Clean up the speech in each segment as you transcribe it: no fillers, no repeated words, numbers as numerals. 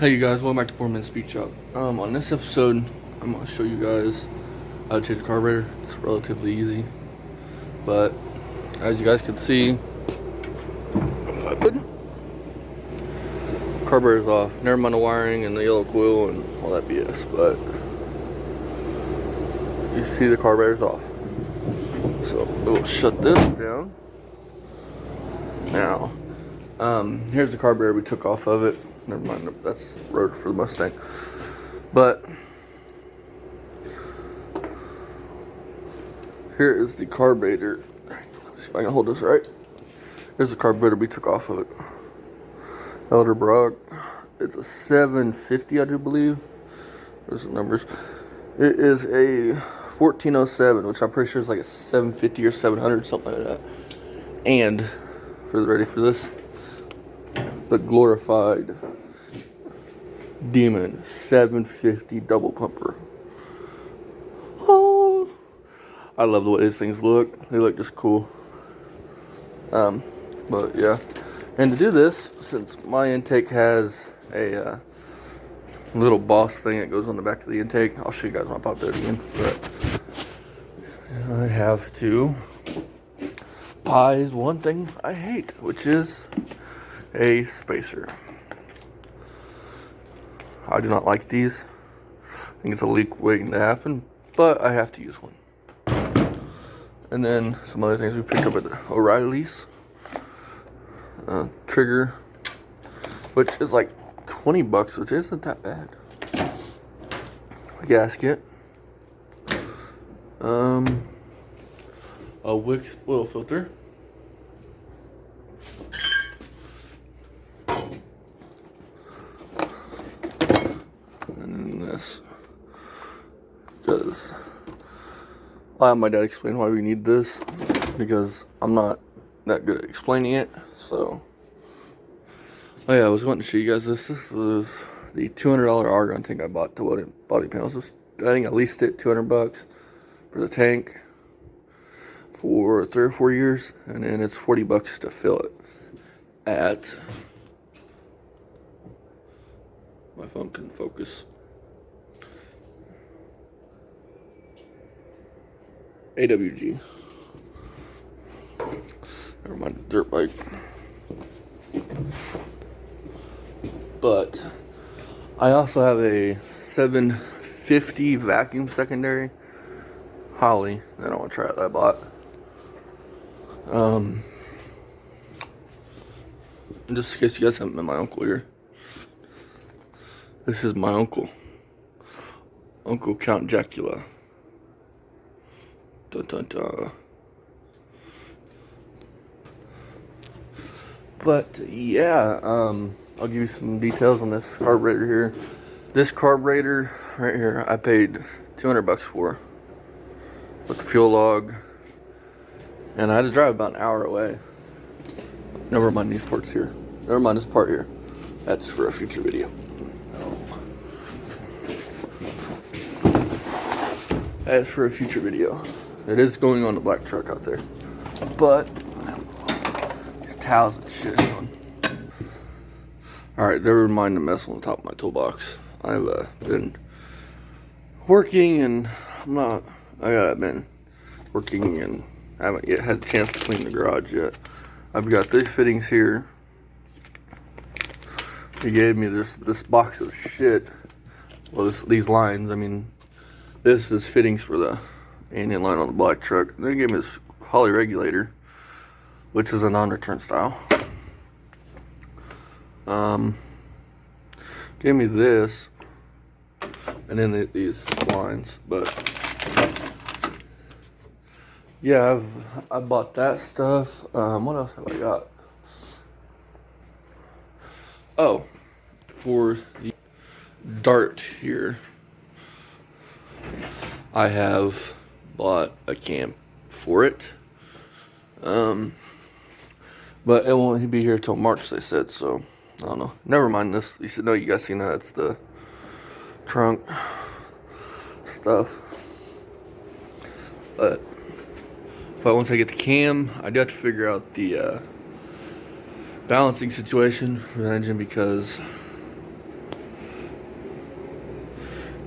Hey you guys, welcome back to Poor Man's Speed Shop. On this episode, I'm going to show you guys how to change the carburetor. It's relatively easy, but as you guys can see, if I put carburetor's off. Never mind the wiring and the yellow coil and all that BS, but you see the carburetor's off. So we'll shut this down. Now, here's the carburetor we took off of it. Never mind, that's rotor for the Mustang. But here is the carburetor. Let me see if I can hold this right. Here's the carburetor we took off of it. Edelbrock. It's a 750, I do believe. There's the numbers. It is a 1407, which I'm pretty sure is like a 750 or 700, something like that. And ready for this? The glorified Demon 750 double pumper. Oh, I love the way these things look. They look just cool. But yeah, and to do this, since my intake has a little boss thing that goes on the back of the intake, I'll show you guys when I pop that again. But I have to buy one thing I hate, which is a spacer. I do not like these. I think it's a leak waiting to happen, but I have to use one. And then some other things we picked up at O'Reilly's. Trigger, which is like 20 bucks, which isn't that bad. A gasket. A Wix oil filter. Because I have my dad explain why we need this, because I'm not that good at explaining it. So, oh yeah, I was wanting to show you guys this. This is the $200 argon tank I bought to weld in body panels. I think I leased it 200 bucks for the tank for 3 or 4 years, and then it's 40 bucks to fill it at. My phone couldn't focus. AWG. Never mind the dirt bike. But I also have a 750 vacuum secondary Holly that I want to try out that I bought. Just in case you guys haven't met my uncle here. This is my uncle. Uncle Count Jacula. Dun, dun, dun. But yeah, I'll give you some details on this carburetor here. This carburetor right here, I paid 200 bucks for with the fuel log, and I had to drive about an hour away. Never mind these parts here. Never mind this part here. That's for a future video. That's for a future video. It is going on the black truck out there, but these towels and shit on. Alright, never mind the mess on the top of my toolbox. I've been working, and I've been working and I haven't yet had a chance to clean the garage yet. I've got these fittings here. He gave me this box of shit. Well, these lines, I mean, this is fittings for the Indian line on the black truck. And they gave me this Holley regulator, which is a non-return style. Gave me this, and then these lines. But yeah, I bought that stuff. What else have I got? Oh, for the dart here, I have bought a cam for it. But it won't be here till March, they said, so I don't know. Never mind this. You should know, you guys seen that. It's the trunk stuff. But once I get the cam, I do have to figure out the balancing situation for the engine, because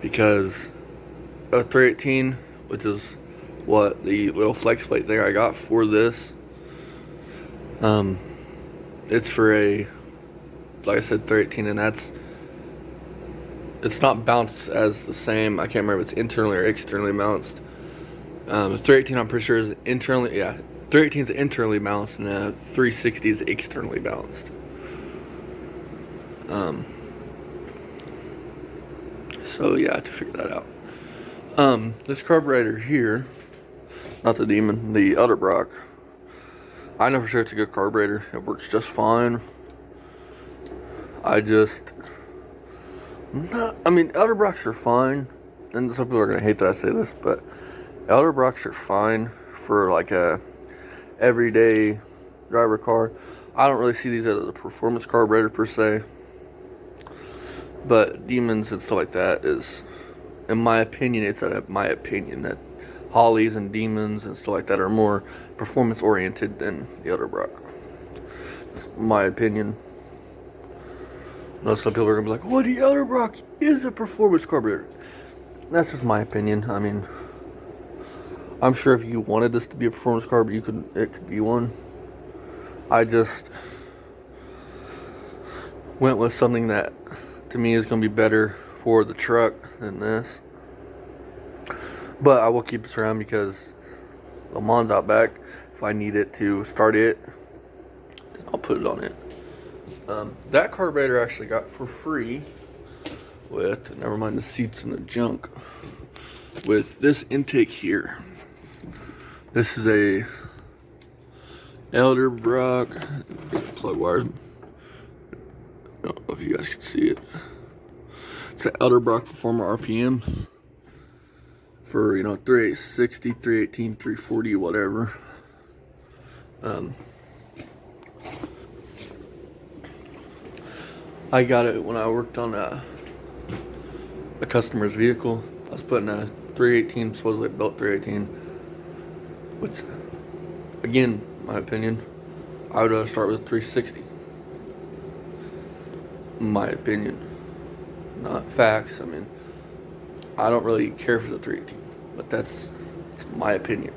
because a 318, which is what the little flex plate thing I got for this, it's for a, like I said, 318, and it's not bounced as the same. I can't remember if it's internally or externally bounced. The 318 I'm pretty sure is internally, yeah, 318 is internally balanced, and 360 is externally balanced. So yeah, I have to figure that out. This carburetor here, not the Demon, the Edelbrock, I know for sure it's a good carburetor. It works just fine. I mean, Edelbrocks are fine, and some people are gonna hate that I say this, but Edelbrocks are fine for like a everyday driver car. I don't really see these as a performance carburetor per se, but Demons and stuff like that is, in my opinion, that Hollies and Demons and stuff like that are more performance oriented than the Edelbrock. It's my opinion. I know some people are gonna be like, "Well, the Edelbrock is a performance carburetor." That's just my opinion. I mean, I'm sure if you wanted this to be a performance carburetor, it could be one. I just went with something that to me is gonna be better for the truck than this. But I will keep this around because Le Mans out back. If I need it to start it, then I'll put it on it. That carburetor I actually got for free with, never mind the seats and the junk, with this intake here. This is a Edelbrock plug wires. I don't know if you guys can see it. It's an Edelbrock Performer RPM for, 3860, 318, 340, whatever. I got it when I worked on a customer's vehicle. I was putting a 318, supposedly built 318, which, again, my opinion, I would start with 360. My opinion, not facts. I mean, I don't really care for the 318, but that's my opinion.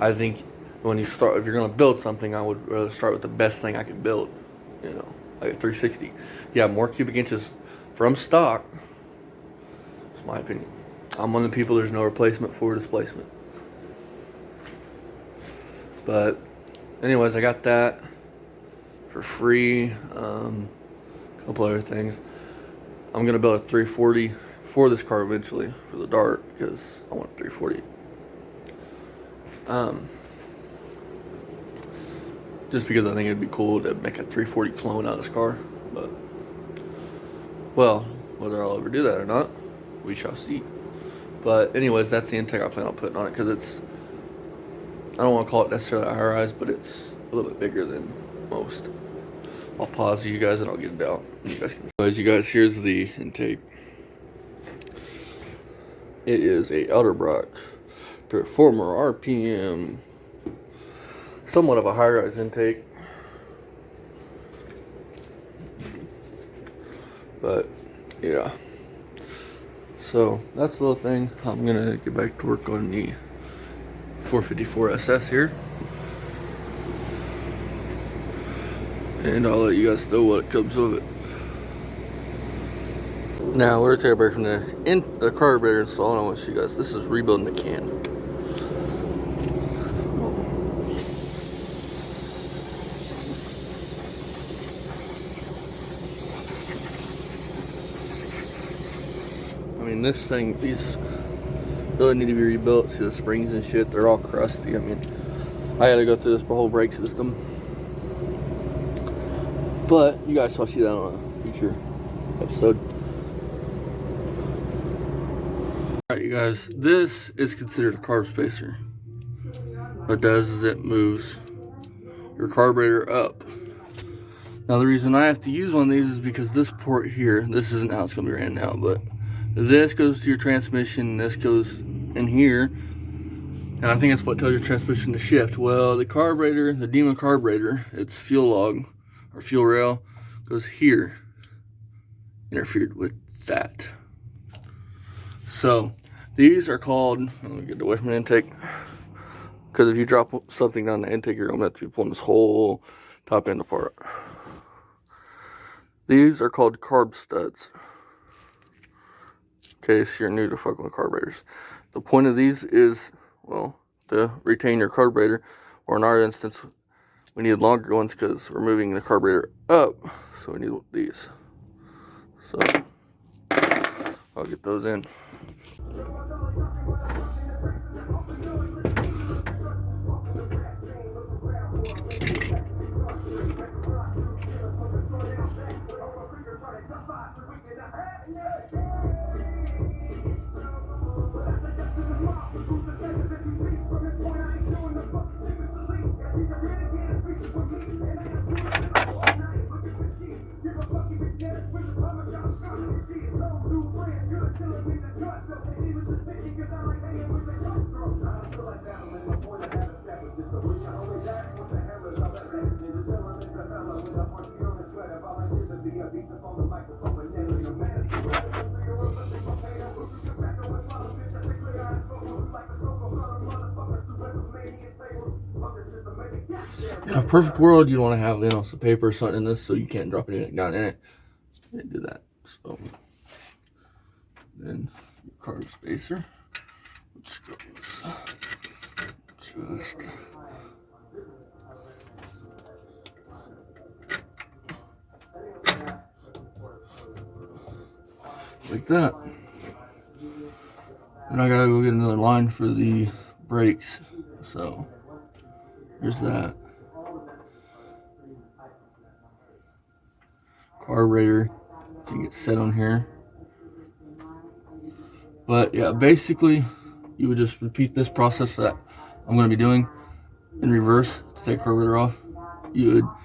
I think when you start, if you're gonna build something, I would rather start with the best thing I can build. Like a 360. Yeah, more cubic inches from stock. It's my opinion. I'm one of the people, there's no replacement for displacement. But anyways, I got that for free. A couple other things. I'm gonna build a 340 for this car eventually for the Dart because I want a 340. Just because I think it'd be cool to make a 340 clone out of this car. But, well, whether I'll ever do that or not, we shall see. But anyways, that's the intake I plan on putting on it because it's, I don't want to call it necessarily a high-rise, but it's a little bit bigger than most. I'll pause you guys and I'll get it out. You guys can. As you guys, here's the intake. It is a Edelbrock Performer RPM. Somewhat of a high-rise intake, but yeah. So that's the little thing. I'm gonna get back to work on the 454 SS here, and I'll let you guys know what comes of it. Now we're taking back from the carburetor install, and I want to show you guys. This is rebuilding the can. I mean, this thing, these really need to be rebuilt. See the springs and shit, they're all crusty. I mean, I had to go through this whole brake system. But you guys will see that on a future episode. Alright, you guys, this is considered a carb spacer. What it does is it moves your carburetor up. Now, the reason I have to use one of these is because this port here, this isn't how it's going to be ran now, but this goes to your transmission, this goes in here, and I think that's what tells your transmission to shift. Well, the carburetor, the Demon carburetor, its fuel log or fuel rail goes here, interfered with that. So these are called, let me get away from the intake, because if you drop something down the intake, you're going to have to be pulling this whole top end apart. These are called carb studs, in case you're new to fucking with carburetors. The point of these is, well, to retain your carburetor, or in our instance, we need longer ones because we're moving the carburetor up, so we need these. So I'll get those in. In a perfect world, you'd want to have, some paper or something in this so you can't drop anything down in it. They do that. So then your carb spacer, which goes just like that. And I gotta go get another line for the brakes. So here's that. Carburetor can get set on here. But yeah, basically you would just repeat this process that I'm going to be doing in reverse to take carburetor off. Your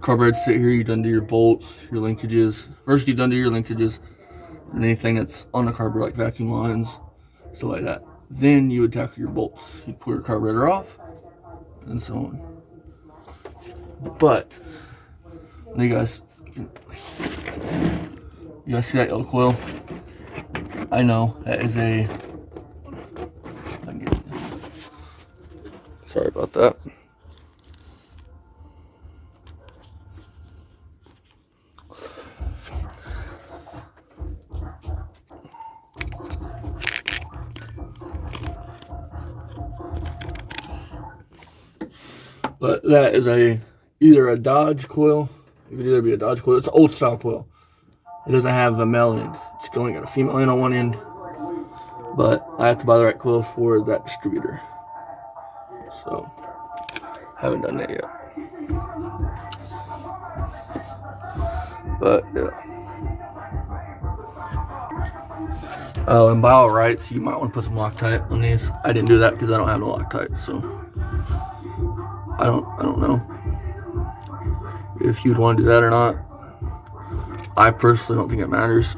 carburetor sit here, you'd undo your bolts, your linkages. First you'd undo your linkages and anything that's on the carburetor, like vacuum lines, stuff like that. Then you would tackle your bolts. You'd pull your carburetor off and so on. But you guys see that yellow coil? I know that is a, sorry about that. But that is either a Dodge coil. It could either be a Dodge coil. It's an old style coil. It doesn't have a male end. It's only got a female end on one end. But I have to buy the right coil for that distributor. So, haven't done that yet. But, yeah. Oh, and by all rights, you might want to put some Loctite on these. I didn't do that because I don't have no Loctite, so I don't know if you'd want to do that or not. I personally don't think it matters.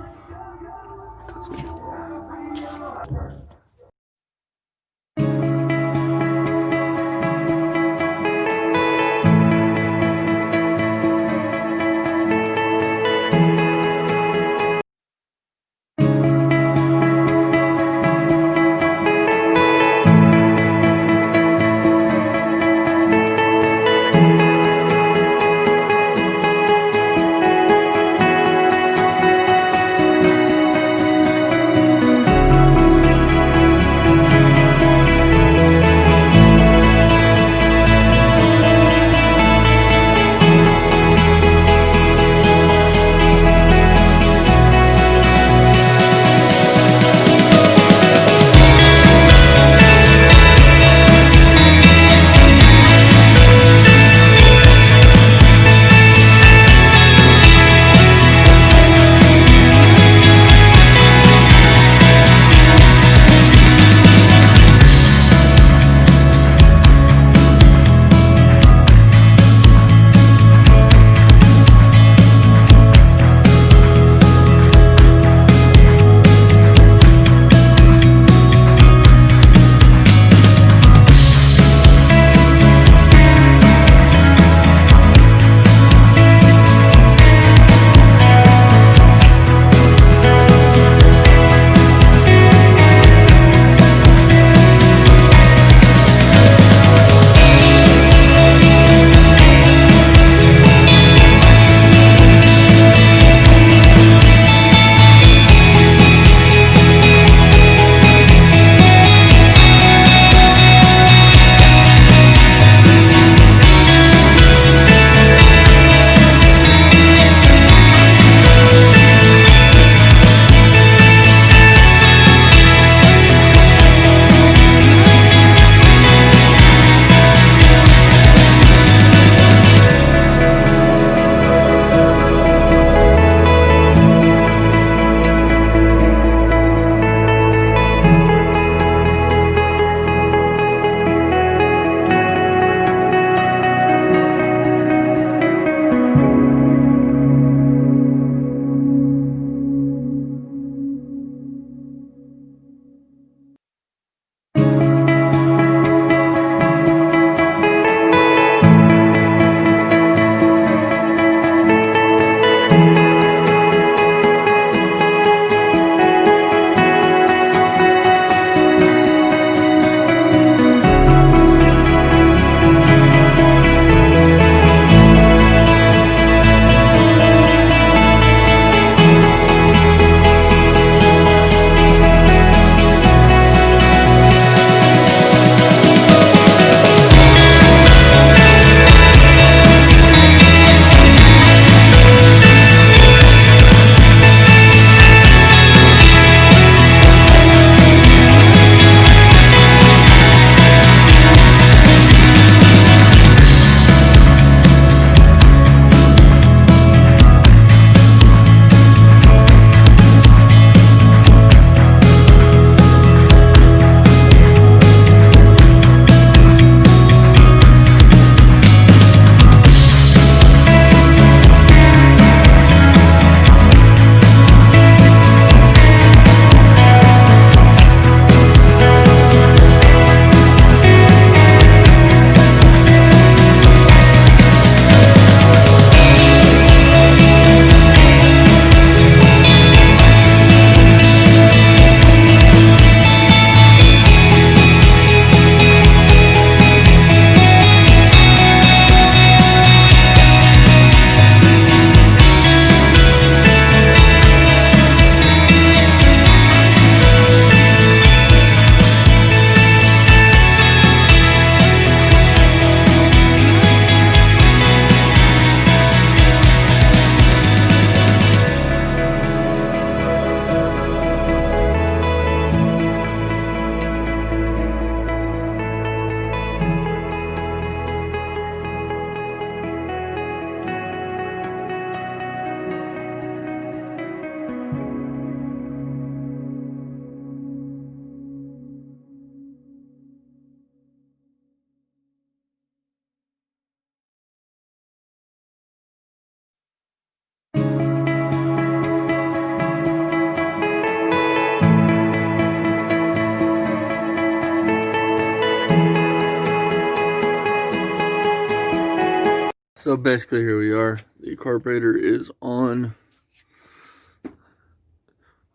So basically here we are. The carburetor is on.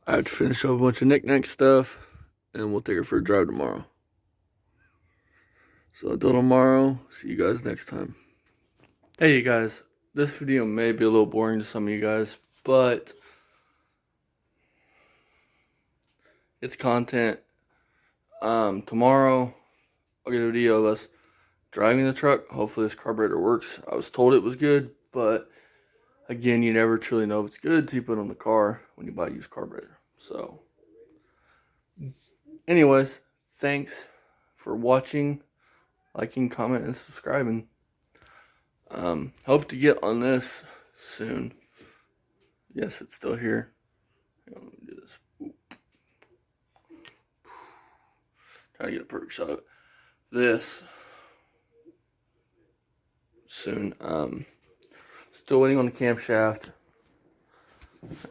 I have to finish up a bunch of knick-knack stuff, and we'll take her for a drive tomorrow. So until tomorrow, see you guys next time. Hey you guys, this video may be a little boring to some of you guys, but it's content. Tomorrow I'll get a video of us driving the truck. Hopefully this carburetor works. I was told it was good, but again, you never truly know if it's good until you put it on the car when you buy a used carburetor. So anyways, thanks for watching, liking, comment, and subscribing. Hope to get on this soon. Yes, it's still here. Hang on, let me do this. Try to get a perfect shot of this soon. Still waiting on the camshaft.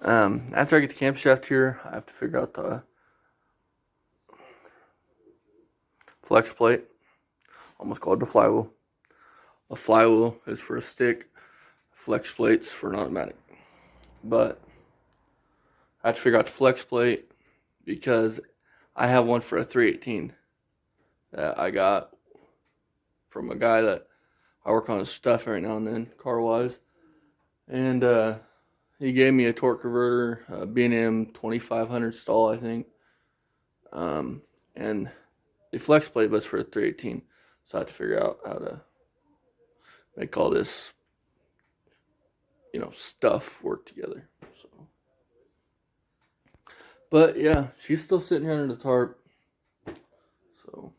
After I get the camshaft here, I have to figure out the flex plate. Almost called the flywheel. A flywheel is for a stick. Flex plates for an automatic. But I have to figure out the flex plate because I have one for a 318 that I got from a guy that I work on his stuff every now and then, car-wise. And he gave me a torque converter, B&M 2500 stall, I think. And a flex plate, but it's for a 318. So I have to figure out how to make all this, stuff work together. So, but yeah, she's still sitting here under the tarp. So,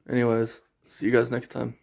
anyways, see you guys next time.